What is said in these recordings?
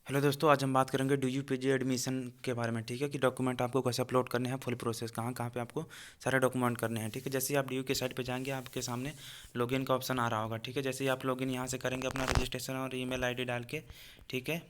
Hello दोस्तों, आज हम बात करेंगे DUPG एडमिशन के बारे में। ठीक है कि डॉक्यूमेंट आपको कैसे अपलोड करने हैं, फुल प्रोसेस कहाँ कहाँ पे आपको सारे डॉक्यूमेंट करने हैं। ठीक है, जैसे ही आप DU की साइट पे जाएंगे आपके सामने लॉगिन का ऑप्शन आ रहा होगा। ठीक है, जैसे ही आप लॉगिन यहाँ से करेंगे अपना रजिस्ट्रेशन और ईमेल आईडी डाल के। ठीक है,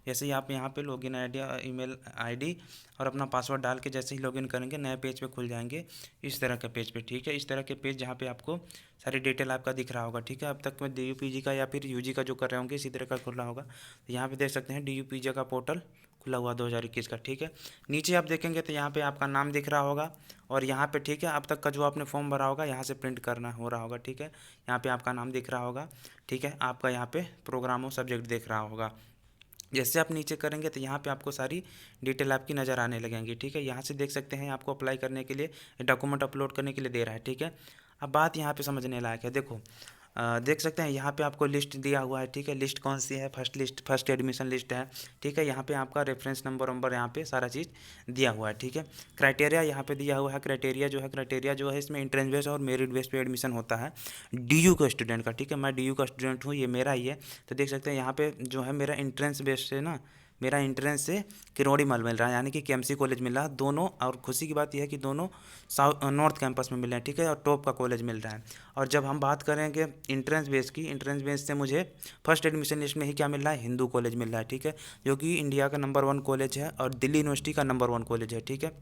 जैसे ही आप यहाँ पे लॉगिन आईडी, ईमेल आईडी और अपना पासवर्ड डाल के जैसे ही लॉगिन करेंगे नए पेज पे खुल जाएंगे इस तरह के पेज पे। ठीक है, इस तरह के पेज जहाँ पे आपको सारी डिटेल आपका दिख रहा होगा। ठीक है, अब तक में DUPG का या फिर UG का जो कर रहे होंगे इसी तरह का खुल रहा होगा। तो यहाँ पे देख सकते हैं DUPG का पोर्टल खुला हुआ 2021 का। ठीक है, नीचे आप देखेंगे तो यहाँ पे आपका नाम दिख रहा होगा और यहाँ पे ठीक है अब तक का जो आपने फॉर्म भरा होगा यहाँ से प्रिंट करना हो रहा होगा। ठीक है, यहाँ पे आपका नाम दिख रहा होगा। ठीक है, आपका यहाँ पे प्रोग्राम और सब्जेक्ट दिख रहा होगा। जैसे आप नीचे करेंगे तो यहाँ पे आपको सारी डिटेल आपकी नज़र आने लगेंगी। ठीक है, यहाँ से देख सकते हैं आपको अप्लाई करने के लिए डॉक्यूमेंट अपलोड करने के लिए दे रहा है। ठीक है, अब बात यहाँ पे समझने लायक है। देखो, देख सकते हैं यहाँ पे आपको लिस्ट दिया हुआ है। ठीक है, लिस्ट कौन सी है? First list, first admission list है। ठीक है, यहाँ पे आपका रेफरेंस नंबर यहाँ पे सारा चीज़ दिया हुआ है। ठीक है, क्राइटेरिया यहाँ पे दिया हुआ है। क्राइटेरिया जो है इसमें एंट्रेंस बेस और मेरिट बेस पे एडमिशन होता है DU का स्टूडेंट का। ठीक है, मैं DU का स्टूडेंट हूँ, ये मेरा ही है। तो देख सकते हैं यहाँ पे जो है मेरा एंट्रेंस बेस से ना, मेरा एंट्रेंस से किरोड़ी मल मिल रहा है, यानी कि KMC कॉलेज मिल रहा है दोनों। और खुशी की बात यह है कि दोनों साउथ नॉर्थ कैंपस में मिल रहे हैं। ठीक है, और टॉप का कॉलेज मिल रहा है। और जब हम बात करेंगे एंट्रेंस बेस की, एंट्रेंस बेस से मुझे फर्स्ट एडमिशन लिस्ट में ही क्या मिल रहा है? हिंदू कॉलेज मिल रहा है। ठीक है, जो कि इंडिया का नंबर 1 कॉलेज है और दिल्ली यूनिवर्सिटी का नंबर 1 कॉलेज है। ठीक है,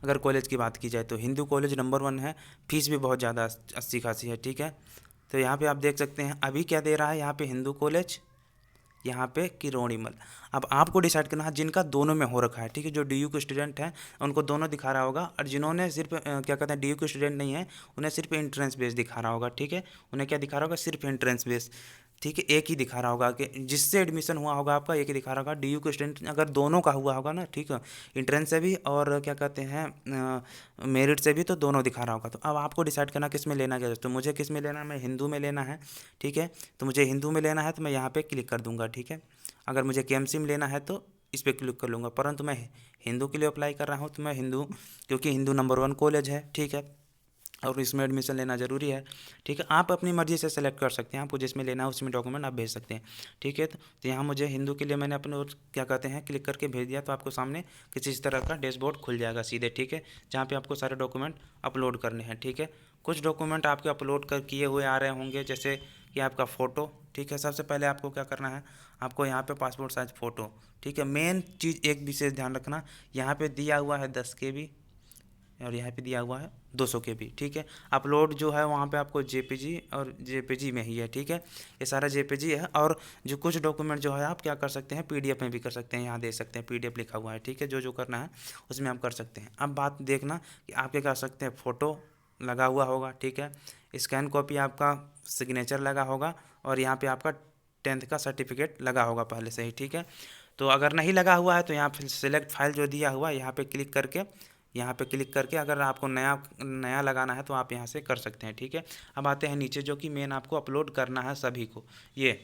अगर कॉलेज की बात की जाए तो हिंदू कॉलेज नंबर 1 है। फीस भी बहुत ज़्यादा अच्छी खासी है। ठीक है, तो यहाँ पे आप देख सकते हैं अभी क्या दे रहा है यहाँ पे हिंदू कॉलेज, यहाँ पे किरोड़ीमल। अब आपको डिसाइड करना है जिनका दोनों में हो रखा है। ठीक है, जो DU के स्टूडेंट हैं उनको दोनों दिखा रहा होगा, और जिन्होंने सिर्फ क्या कहते हैं DU के स्टूडेंट नहीं है उन्हें सिर्फ एंट्रेंस बेस दिखा रहा होगा। ठीक है, उन्हें क्या दिखा रहा होगा? सिर्फ एंट्रेंस बेस। ठीक है, एक ही दिखा रहा होगा कि जिससे एडमिशन हुआ होगा आपका, एक ही दिखा रहा होगा। DU के स्टूडेंट अगर दोनों का हुआ होगा ना, ठीक है, एंट्रेंस से भी और क्या कहते हैं मेरिट से भी, तो दोनों दिखा रहा होगा। तो अब आपको डिसाइड करना किस में लेना है। तो मुझे किस में लेना है? मैं हिंदू में लेना है। ठीक है, तो मुझे हिंदू में लेना है तो मैं यहाँ पे क्लिक कर दूंगा। ठीक है, अगर मुझे KMC में लेना है तो इस पर क्लिक कर लूँगा, परंतु मैं हिंदू के लिए अप्लाई कर रहा हूँ तो मैं हिंदू, क्योंकि हिंदू नंबर 1 कॉलेज है। ठीक है, और इसमें एडमिशन लेना ज़रूरी है। ठीक है, आप अपनी मर्ज़ी से सेलेक्ट कर सकते हैं, आपको जिसमें लेना है उसमें डॉक्यूमेंट आप भेज सकते हैं। ठीक है, तो यहाँ मुझे हिंदू के लिए मैंने अपने क्या कहते हैं क्लिक करके भेज दिया, तो आपको सामने किसी इस तरह का डैशबोर्ड खुल जाएगा सीधे। ठीक है, जहाँ पे आपको सारे डॉक्यूमेंट अपलोड करने हैं। ठीक है, कुछ डॉक्यूमेंट आपके अपलोड कर किए हुए आ रहे होंगे, जैसे कि आपका फ़ोटो। ठीक है, सबसे पहले आपको क्या करना है? आपको यहाँ पे पासपोर्ट साइज़ फ़ोटो। ठीक है, मेन चीज़ एक विशेष ध्यान रखना, यहाँ पे दिया हुआ है 10 KB और यहाँ पे दिया हुआ है 200 KB। ठीक है, अपलोड जो है वहाँ पे आपको JPG और JPG में ही है। ठीक है, ये सारा JPG है। और जो कुछ डॉक्यूमेंट जो है आप क्या कर सकते हैं, PDF में भी कर सकते हैं, यहाँ दे सकते हैं PDF लिखा हुआ है। ठीक है, जो जो करना है उसमें आप कर सकते हैं। अब बात देखना कि आप क्या कर सकते हैं, फ़ोटो लगा हुआ होगा। ठीक है, स्कैन कॉपी आपका सिग्नेचर लगा होगा और यहाँ पे आपका 10th का सर्टिफिकेट लगा होगा पहले से ही। ठीक है, तो अगर नहीं लगा हुआ है तो यहाँ पे सिलेक्ट फाइल जो दिया हुआ है यहाँ पे क्लिक करके, अगर आपको नया नया लगाना है तो आप यहाँ से कर सकते हैं। ठीक है, अब आते हैं नीचे जो कि मेन आपको अपलोड करना है सभी को ये।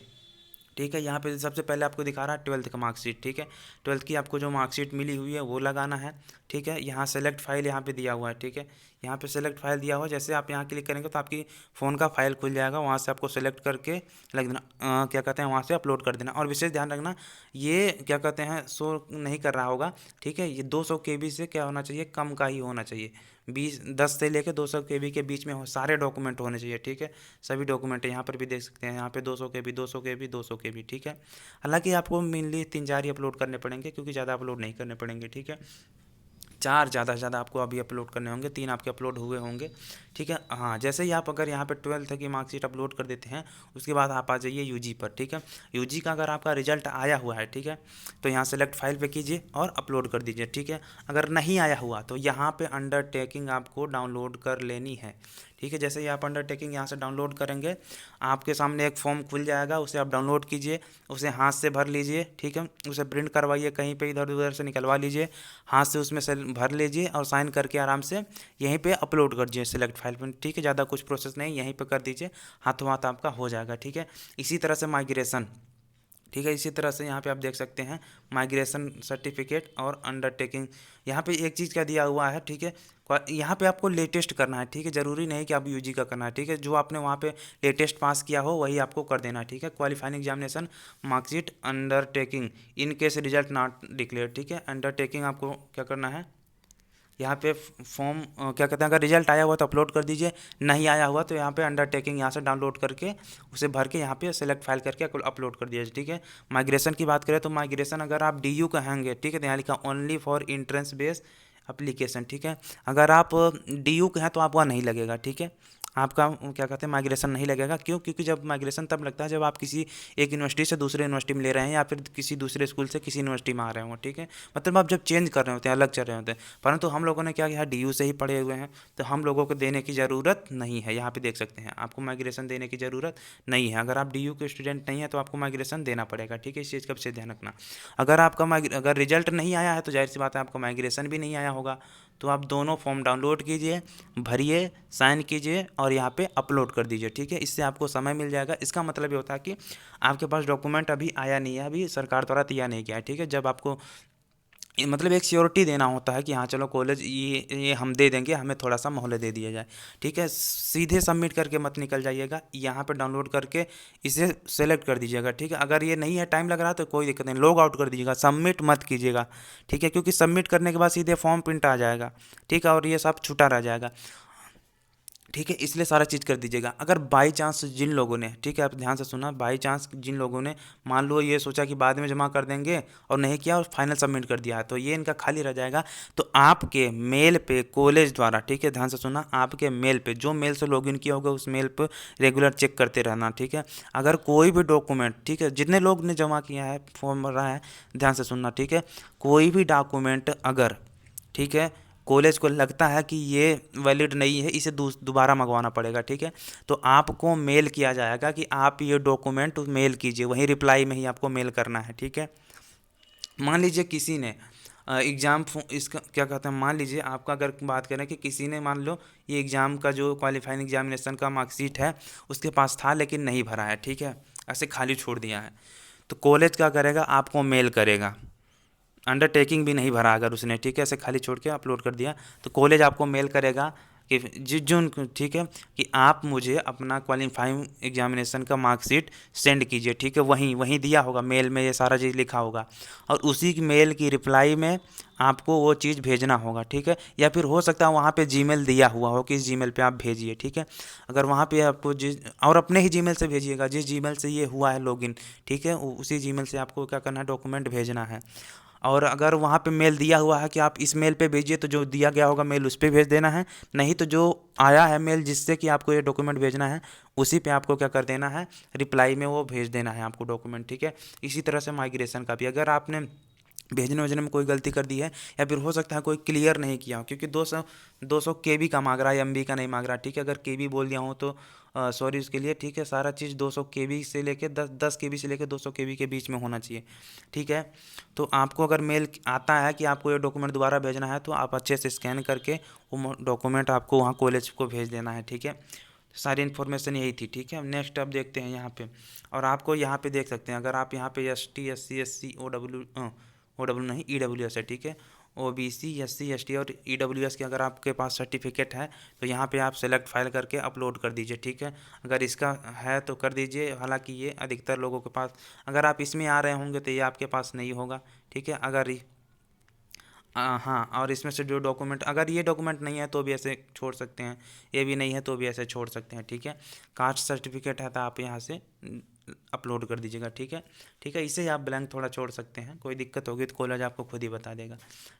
ठीक है, यहाँ पे सबसे पहले आपको दिखा रहा है 12th का मार्कशीट। ठीक है, 12th की आपको जो मार्कशीट मिली हुई है वो लगाना है। ठीक है, यहाँ सेलेक्ट फाइल यहाँ पे दिया हुआ है। ठीक है, यहाँ पे सेलेक्ट फाइल दिया हुआ है, जैसे आप यहाँ क्लिक करेंगे तो आपकी फ़ोन का फाइल खुल जाएगा, वहाँ से आपको सेलेक्ट करके लग देना, क्या कहते हैं वहाँ से अपलोड कर देना। और विशेष ध्यान रखना, ये क्या कहते हैं शो नहीं कर रहा होगा। ठीक है, ये 200 KB से क्या होना चाहिए, कम का ही होना चाहिए। 10 से लेकर 200 KB के बीच में सारे डॉक्यूमेंट होने चाहिए। ठीक है, सभी डॉक्यूमेंट यहाँ पर भी देख सकते हैं, यहाँ पे 200 KB 200 KB 200 KB। ठीक है, हालांकि आपको मेनली 3-4 ही अपलोड करने पड़ेंगे, क्योंकि ज़्यादा अपलोड नहीं करने पड़ेंगे। ठीक है, 4 ज़्यादा से ज़्यादा आपको अभी अपलोड करने होंगे, 3 आपके अपलोड हुए होंगे। ठीक है, हाँ, जैसे ही आप अगर यहाँ पे 12th की मार्कशीट अपलोड कर देते हैं उसके बाद आप आ जाइए UG पर। ठीक है, UG का अगर आपका रिजल्ट आया हुआ है, ठीक है, तो यहाँ सेलेक्ट फाइल पे कीजिए और अपलोड कर दीजिए। ठीक है, अगर नहीं आया हुआ तो यहाँ पे अंडरटेकिंग आपको डाउनलोड कर लेनी है। ठीक है, जैसे ही आप अंडरटेकिंग यहाँ से डाउनलोड करेंगे आपके सामने एक फॉर्म खुल जाएगा, उसे आप डाउनलोड कीजिए, उसे हाथ से भर लीजिए। ठीक है, उसे प्रिंट करवाइए, कहीं पे इधर उधर से निकलवा लीजिए, हाथ से उसमें से भर लीजिए और साइन करके आराम से यहीं पे अपलोड कर दीजिए सेलेक्ट फाइल पर। ठीक है, ज़्यादा कुछ प्रोसेस नहीं, यहीं पे कर दीजिए, हाथों हाथ आपका हो जाएगा। ठीक है, इसी तरह से माइग्रेशन ठीक है। इसी तरह से यहाँ पे आप देख सकते हैं माइग्रेशन सर्टिफिकेट और अंडरटेकिंग। यहाँ पे एक चीज़ क्या दिया हुआ है, ठीक है, यहाँ पे आपको लेटेस्ट करना है, ठीक है, ज़रूरी नहीं कि आप यूजी का करना है, ठीक है, जो आपने वहाँ पे लेटेस्ट पास किया हो वही आपको कर देना है, ठीक है। Qualifying examination marksheet undertaking in case result not declare, ठीक है। अंडरटेकिंग आपको क्या करना है, यहाँ पे फॉर्म क्या कहते हैं, अगर रिजल्ट आया हुआ तो अपलोड कर दीजिए, नहीं आया हुआ तो यहाँ पे अंडरटेकिंग यहाँ से डाउनलोड करके उसे भर के यहाँ पे सेलेक्ट फाइल करके अपलोड कर दीजिए, ठीक है। माइग्रेशन की बात करें तो माइग्रेशन अगर आप डीयू कहेंगे, ठीक है, तो यहाँ लिखा only for entrance based application, ठीक है। अगर आप डीयू के हैं तो आपका नहीं लगेगा, ठीक है, आपका क्या कहते हैं माइग्रेशन नहीं लगेगा। क्यों? क्योंकि जब माइग्रेशन तब लगता है जब आप किसी एक यूनिवर्सिटी से दूसरे यूनिवर्सिटी में ले रहे हैं या फिर किसी दूसरे स्कूल से किसी यूनिवर्सिटी में आ रहे हो, ठीक है, मतलब आप जब चेंज कर रहे होते हैं, अलग चल रहे होते हैं। परंतु हम लोगों ने क्या किया, डीयू से ही पढ़े हुए हैं तो हम लोगों को देने की ज़रूरत नहीं है। यहाँ पे देख सकते हैं आपको माइग्रेशन देने की ज़रूरत नहीं है। अगर आप डीयू के स्टूडेंट नहीं है तो आपको माइग्रेशन देना पड़ेगा, ठीक है, इस चीज़ का विशेष ध्यान रखना। अगर आपका अगर रिजल्ट नहीं आया है तो जाहिर सी बात है आपका माइग्रेशन भी नहीं आया होगा। तो आप दोनों फॉर्म डाउनलोड कीजिए, भरिए, साइन कीजिए और यहाँ पे अपलोड कर दीजिए, ठीक है। इससे आपको समय मिल जाएगा। इसका मतलब ये होता है कि आपके पास डॉक्यूमेंट अभी आया नहीं है, अभी सरकार द्वारा तैयार नहीं किया है, ठीक है। जब आपको मतलब एक श्योरिटी देना होता है कि हाँ चलो कॉलेज ये हम दे देंगे, हमें थोड़ा सा मोहलत दे दिया जाए, ठीक है। सीधे सबमिट करके मत निकल जाइएगा, यहाँ पे डाउनलोड करके इसे सेलेक्ट कर दीजिएगा, ठीक है। अगर ये नहीं है, टाइम लग रहा है तो कोई दिक्कत नहीं, लॉग आउट कर दीजिएगा, सबमिट मत कीजिएगा, ठीक है, क्योंकि सबमिट करने के बाद सीधे फॉर्म प्रिंट आ जाएगा, ठीक है, और ये सब छूटा रह जाएगा, ठीक है। इसलिए सारा चीज़ कर दीजिएगा। अगर बाई चांस जिन लोगों ने, ठीक है, आप ध्यान से सुना, बाई चांस जिन लोगों ने मान लो ये सोचा कि बाद में जमा कर देंगे और नहीं किया और फाइनल सबमिट कर दिया तो ये इनका खाली रह जाएगा। तो आपके मेल पे कॉलेज द्वारा, ठीक है, ध्यान से सुना, आपके मेल पे जो मेल से लॉगिन किया होगा उस मेल पे रेगुलर चेक करते रहना, ठीक है। अगर कोई भी डॉक्यूमेंट, ठीक है, जितने लोग ने जमा किया है फॉर्म भरा है, ध्यान से सुनना, ठीक है, कोई भी डॉक्यूमेंट अगर, ठीक है, कॉलेज को लगता है कि ये वैलिड नहीं है, इसे दोबारा मंगवाना पड़ेगा, ठीक है, तो आपको मेल किया जाएगा कि आप ये डॉक्यूमेंट मेल कीजिए, वहीं रिप्लाई में ही आपको मेल करना है, ठीक है। मान लीजिए किसी ने एग्ज़ाम इसका क्या कहते हैं, मान लीजिए आपका अगर बात करें कि किसी ने मान लो ये एग्ज़ाम का जो क्वालिफाइंग एग्जामिनेशन का मार्कशीट है उसके पास था लेकिन नहीं भरा है, ठीक है, ऐसे खाली छोड़ दिया है, तो कॉलेज क्या करेगा, आपको मेल करेगा। अंडरटेकिंग भी नहीं भरा अगर उसने, ठीक है, ऐसे खाली छोड़ के अपलोड कर दिया तो कॉलेज आपको मेल करेगा कि जिस जो, ठीक है, कि आप मुझे अपना क्वालिफाइंग एग्जामिनेशन का मार्कशीट सेंड कीजिए, ठीक है, वहीं वहीं दिया होगा मेल में, ये सारा चीज़ लिखा होगा और उसी की मेल की रिप्लाई में आपको वो चीज़ भेजना होगा, ठीक है। या फिर हो सकता है वहाँ पे जीमेल दिया हुआ हो कि इस जीमेल पे आप भेजिए, ठीक है। अगर वहाँ पे आपको जिस और अपने ही जीमेल से भेजिएगा जिस जीमेल से ये हुआ है लॉगिन, ठीक है, उसी जीमेल से आपको क्या करना है, डॉक्यूमेंट भेजना है। और अगर वहाँ पे मेल दिया हुआ है कि आप इस मेल पे भेजिए तो जो दिया गया होगा मेल उस पर भेज देना है, नहीं तो जो आया है मेल जिससे कि आपको ये डॉक्यूमेंट भेजना है उसी पे आपको क्या कर देना है, रिप्लाई में वो भेज देना है आपको डॉक्यूमेंट, ठीक है। इसी तरह से माइग्रेशन का भी अगर आपने भेजने भेजने में कोई गलती कर दी है या फिर हो सकता है कोई क्लियर नहीं किया हो, क्योंकि 200 केबी का मांग रहा है, एमबी का नहीं मांग रहा, ठीक है। अगर केबी बोल दिया हूँ तो सॉरी उसके लिए, ठीक है। सारा चीज़ 200 केबी से लेके 10 केबी से लेके 200 केबी के बीच में होना चाहिए, ठीक है। तो आपको अगर मेल आता है कि आपको ये डॉक्यूमेंट दोबारा भेजना है तो आप अच्छे से स्कैन करके वो डॉक्यूमेंट आपको वहाँ कॉलेज को भेज देना है, ठीक है। सारी इन्फॉर्मेशन यही थी, ठीक है। नेक्स्ट अब देखते हैं यहाँ पे, और आपको यहाँ पे देख सकते हैं अगर आप यहाँ पे ST SC SC OW नहीं EWS है, ठीक है। OBC SC ST और EWS के अगर आपके पास सर्टिफिकेट है तो यहाँ पे आप सेलेक्ट फाइल करके अपलोड कर दीजिए, ठीक है। अगर इसका है तो कर दीजिए, हालांकि ये अधिकतर लोगों के पास, अगर आप इसमें आ रहे होंगे तो ये आपके पास नहीं होगा, ठीक है। अगर हाँ, और इसमें से जो डॉक्यूमेंट, अगर ये डॉक्यूमेंट नहीं है तो भी ऐसे छोड़ सकते हैं, ये भी नहीं है तो भी ऐसे छोड़ सकते हैं, ठीक है। कास्ट सर्टिफिकेट है तो आप यहाँ से अपलोड कर दीजिएगा, ठीक है, ठीक है। इसे आप ब्लैंक थोड़ा छोड़ सकते हैं, कोई दिक्कत होगी तो कॉलेज आपको खुद ही बता देगा,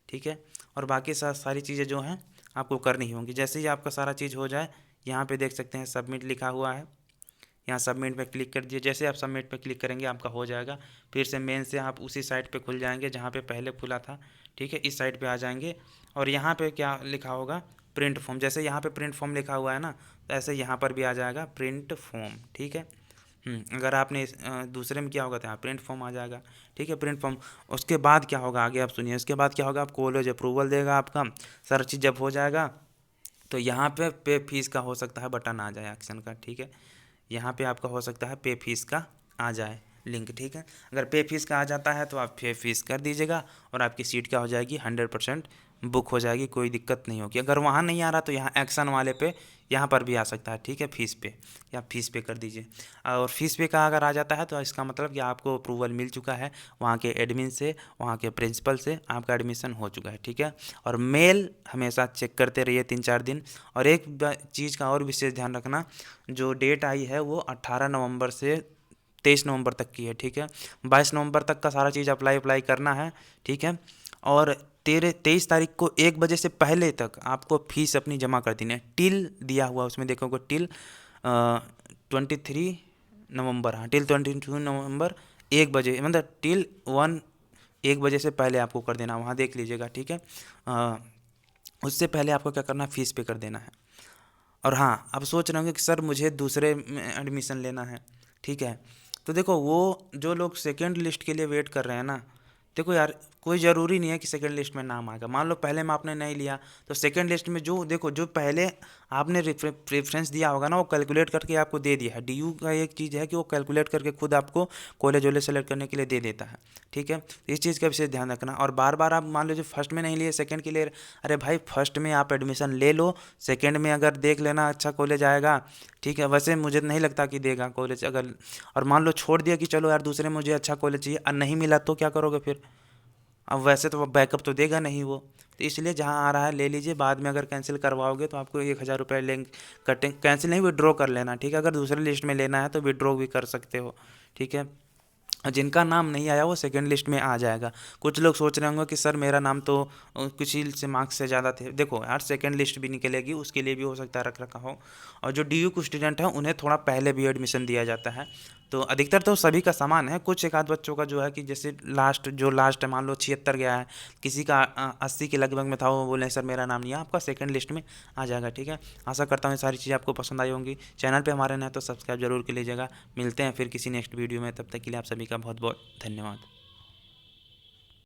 ठीक है। और बाकी सारी चीज़ें जो हैं आपको करनी होंगी। जैसे ही आपका सारा चीज़ हो जाए यहाँ पे देख सकते हैं सबमिट लिखा हुआ है, यहाँ सबमिट पे क्लिक कर दिए। जैसे आप सबमिट पे क्लिक करेंगे आपका हो जाएगा। फिर से मेन से आप उसी साइट पे खुल जाएंगे जहाँ पे पहले खुला था, ठीक है, इस साइट पे आ जाएंगे और यहाँ पे क्या लिखा होगा, प्रिंट फॉर्म। जैसे यहाँ पे प्रिंट फॉर्म लिखा हुआ है ना, तो ऐसे यहाँ पर भी आ जाएगा प्रिंट फॉर्म, ठीक है। अगर आपने दूसरे में किया होगा तो यहाँ प्रिंट फॉर्म आ जाएगा, ठीक है, प्रिंट फॉर्म। उसके बाद क्या होगा आगे आप सुनिए, उसके बाद क्या होगा, आप कॉलेज अप्रूवल देगा आपका, सारा चीज़ जब हो जाएगा तो यहाँ पे फीस का हो सकता है बटन आ जाए एक्शन का, ठीक है। यहाँ पे आपका हो सकता है पे फीस का आ जाए, लिंक, ठीक है। अगर पे फीस का आ जाता है तो आप पे फीस कर दीजिएगा और आपकी सीट क्या हो जाएगी, 100% बुक हो जाएगी, कोई दिक्कत नहीं होगी। अगर वहाँ नहीं आ रहा तो यहाँ एक्शन वाले पे यहाँ पर भी आ सकता है, ठीक है, फीस पे, या फीस पे कर दीजिए। और फीस पे का अगर आ जाता है तो इसका मतलब कि आपको अप्रूवल मिल चुका है वहाँ के एडमिन से, वहाँ के प्रिंसिपल से, आपका एडमिशन हो चुका है, ठीक है। और मेल हमेशा चेक करते रहिए 3-4 दिन। और एक चीज़ का और विशेष ध्यान रखना, जो डेट आई है वो 18 नवंबर से 23 नवंबर तक की है, ठीक है। 22 नवंबर तक का सारा चीज़ अप्लाई करना है, ठीक है। और 23 तारीख को 1 बजे से पहले तक आपको फीस अपनी जमा कर देनी है। टिल दिया हुआ उसमें देखोगे, टिल 23 नवंबर, हाँ, टिल 22 नवंबर 1 बजे, मतलब टिल 1 बजे से पहले आपको कर देना, वहाँ देख लीजिएगा, ठीक है। उससे पहले आपको क्या करना है, फीस पे कर देना है। और हाँ, अब सोच रहे होंगे कि सर मुझे दूसरे में एडमिशन लेना है, ठीक है। तो देखो, वो जो लोग सेकेंड लिस्ट के लिए वेट कर रहे हैं ना, देखो यार, कोई ज़रूरी नहीं है कि सेकंड लिस्ट में नाम आएगा। मान लो पहले में आपने नहीं लिया तो सेकंड लिस्ट में जो देखो, जो पहले आपने प्रेफरेंस दिया होगा ना, वो कैलकुलेट करके आपको दे दिया है। डीयू का एक चीज़ है कि वो कैलकुलेट करके खुद आपको कॉलेज वॉलेज सेलेक्ट करने के लिए दे देता है, ठीक है। तो इस चीज़ का विशेष ध्यान रखना। और बार बार आप मान लो जो फर्स्ट में नहीं लिए सेकंड के लिए, अरे भाई फर्स्ट में आप एडमिशन ले लो, सेकंड में अगर देख लेना अच्छा कॉलेज आएगा, ठीक है। वैसे मुझे नहीं लगता कि देगा कॉलेज, अगर और मान लो छोड़ दिया कि चलो यार दूसरे में मुझे अच्छा कॉलेज चाहिए और नहीं मिला तो क्या करोगे फिर? अब वैसे तो बैकअप तो देगा नहीं वो, तो इसलिए जहाँ आ रहा है ले लीजिए। बाद में अगर कैंसिल करवाओगे तो आपको 1,000 रुपये लेंगे, कटें, कैंसिल नहीं, विड्रॉ कर लेना, ठीक है। अगर दूसरे लिस्ट में लेना है तो विड्रॉ भी कर सकते हो, ठीक है। और जिनका नाम नहीं आया वो सेकंड लिस्ट में आ जाएगा। कुछ लोग सोच रहे होंगे कि सर मेरा नाम तो किसी से मार्क्स से ज़्यादा थे, देखो यार सेकंड लिस्ट भी निकलेगी, उसके लिए भी हो सकता है रख रखा हो। और जो डीयू के स्टूडेंट हैं उन्हें थोड़ा पहले भी एडमिशन दिया जाता है। तो अधिकतर तो सभी का समान है, कुछ एक आध बच्चों का जो है कि जैसे लास्ट है, मान लो 76 गया है, किसी का 80 के लगभग में था, वो बोले सर मेरा नाम नहीं है, आपका सेकंड लिस्ट में आ जाएगा, ठीक है। आशा करता हूँ ये सारी चीज़ें आपको पसंद आई होंगी। चैनल पे हमारे नए तो सब्सक्राइब जरूर कर लीजिएगा। मिलते हैं फिर किसी नेक्स्ट वीडियो में, तब तक के लिए आप सभी का बहुत बहुत धन्यवाद।